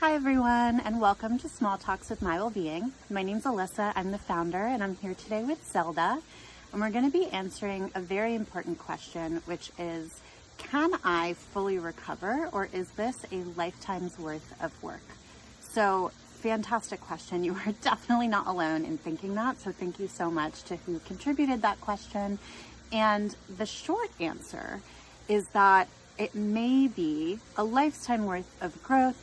Hi everyone, and welcome to Small Talks with My Wellbeing. My name's Alyssa, I'm the founder, and I'm here today with Zelda, and we're going to be answering a very important question, which is, can I fully recover, or is this a lifetime's worth of work? So, fantastic question. You are definitely not alone in thinking that, so thank you so much to who contributed that question. And the short answer is that it may be a lifetime worth of growth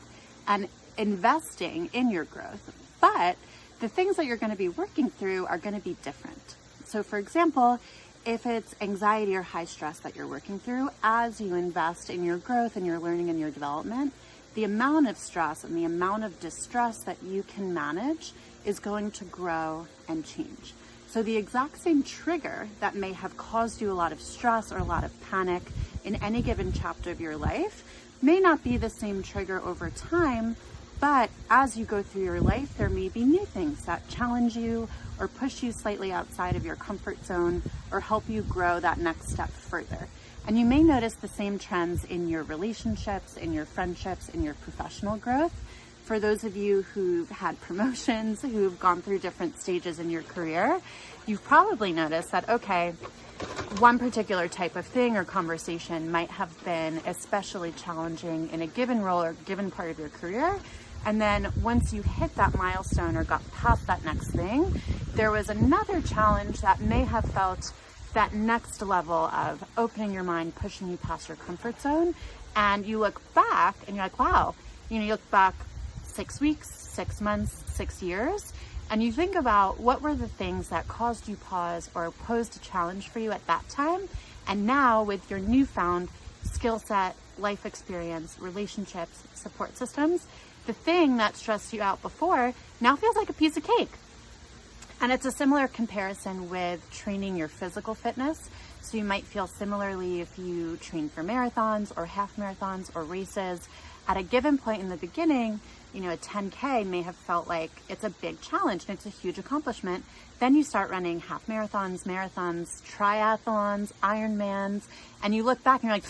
and investing in your growth, but the things that you're going to be working through are going to be different. So for example, if it's anxiety or high stress that you're working through, as you invest in your growth and your learning and your development, the amount of stress and the amount of distress that you can manage is going to grow and change. So the exact same trigger that may have caused you a lot of stress or a lot of panic in any given chapter of your life may not be the same trigger over time, but as you go through your life, there may be new things that challenge you or push you slightly outside of your comfort zone or help you grow that next step further. And you may notice the same trends in your relationships, in your friendships, in your professional growth. For those of you who've had promotions, who've gone through different stages in your career, you've probably noticed that, okay, one particular type of thing or conversation might have been especially challenging in a given role or given part of your career. And then once you hit that milestone or got past that next thing, there was another challenge that may have felt that next level of opening your mind, pushing you past your comfort zone. And you look back and you're like, wow, you look back 6 weeks, 6 months, 6 years, and you think about what were the things that caused you pause or posed a challenge for you at that time. And now with your newfound skill set, life experience, relationships, support systems, the thing that stressed you out before now feels like a piece of cake. And it's a similar comparison with training your physical fitness. So you might feel similarly if you train for marathons or half marathons or races. At a given point in the beginning, a 10K may have felt like it's a big challenge and it's a huge accomplishment. Then you start running half marathons, triathlons, Ironmans, and you look back and you're like,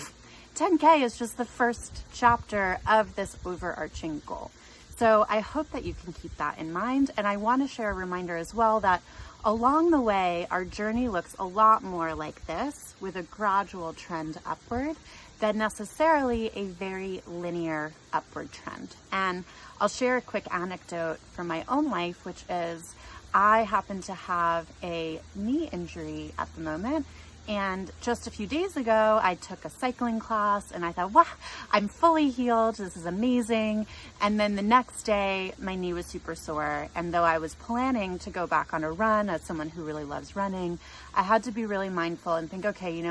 10K is just the first chapter of this overarching goal. So I hope that you can keep that in mind. And I want to share a reminder as well that along the way, our journey looks a lot more like this, with a gradual trend upward than necessarily a very linear upward trend. And I'll share a quick anecdote from my own life, which is I happen to have a knee injury at the moment. And just a few days ago, I took a cycling class and I thought, wow, I'm fully healed. This is amazing. And then the next day, my knee was super sore. And though I was planning to go back on a run as someone who really loves running, I had to be really mindful and think, okay,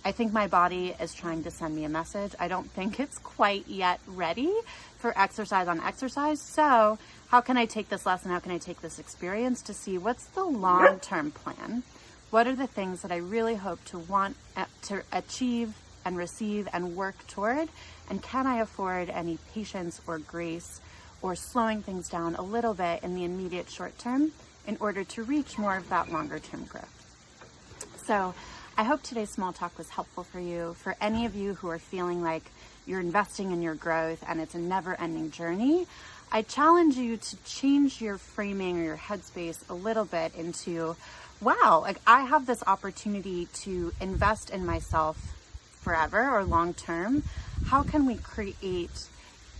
I think my body is trying to send me a message. I don't think it's quite yet ready for exercise on exercise. So how can I take this lesson? How can I take this experience to see what's the long-term plan? What are the things that I really hope to want to achieve and receive and work toward? And can I afford any patience or grace or slowing things down a little bit in the immediate short term in order to reach more of that longer term growth? So I hope today's small talk was helpful for you. For any of you who are feeling like you're investing in your growth and it's a never ending journey, I challenge you to change your framing or your headspace a little bit into, wow, I have this opportunity to invest in myself forever or long term. How can we create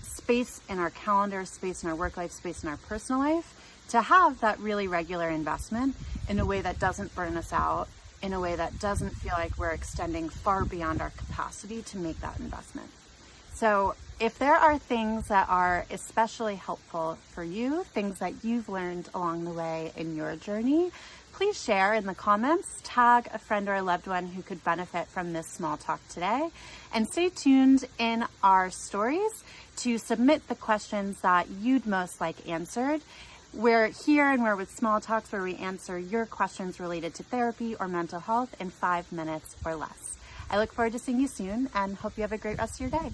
space in our calendar, space in our work life, space in our personal life to have that really regular investment in a way that doesn't burn us out, in a way that doesn't feel like we're extending far beyond our capacity to make that investment. So if there are things that are especially helpful for you, things that you've learned along the way in your journey, please share in the comments, tag a friend or a loved one who could benefit from this small talk today, and stay tuned in our stories to submit the questions that you'd most like answered. We're here and we're with Small Talks where we answer your questions related to therapy or mental health in 5 minutes or less. I look forward to seeing you soon and hope you have a great rest of your day.